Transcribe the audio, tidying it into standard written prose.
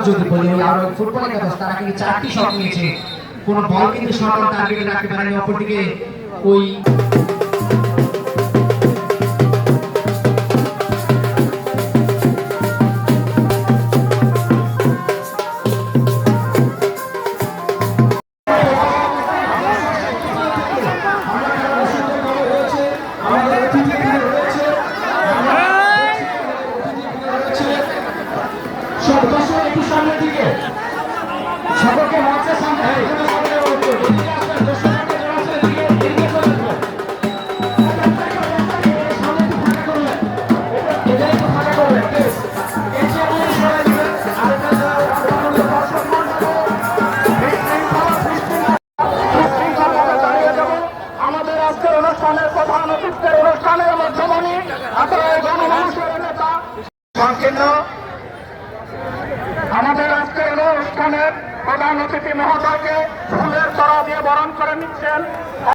যদি বলি আরো ফুটবল একাদশ তারা কিন্তু 4টি শট নিয়েছে, কোন বল কিন্তু শট অন টার্গেটে রাখতে পারেনি। অপরদিকে ওই সামনের দিকে সকলকে মঞ্চের সামনে আমাদের আজকের অনুষ্ঠানের প্রধান অতিথির অনুষ্ঠানের মধ্যমণি গণমানুষের নেতা সংকীর্ণ আমাদের আজকের অনুষ্ঠানের প্রধান অতিথি মহোদয়কে ফুলের তরা দিয়ে বরণ করে নিচ্ছেন।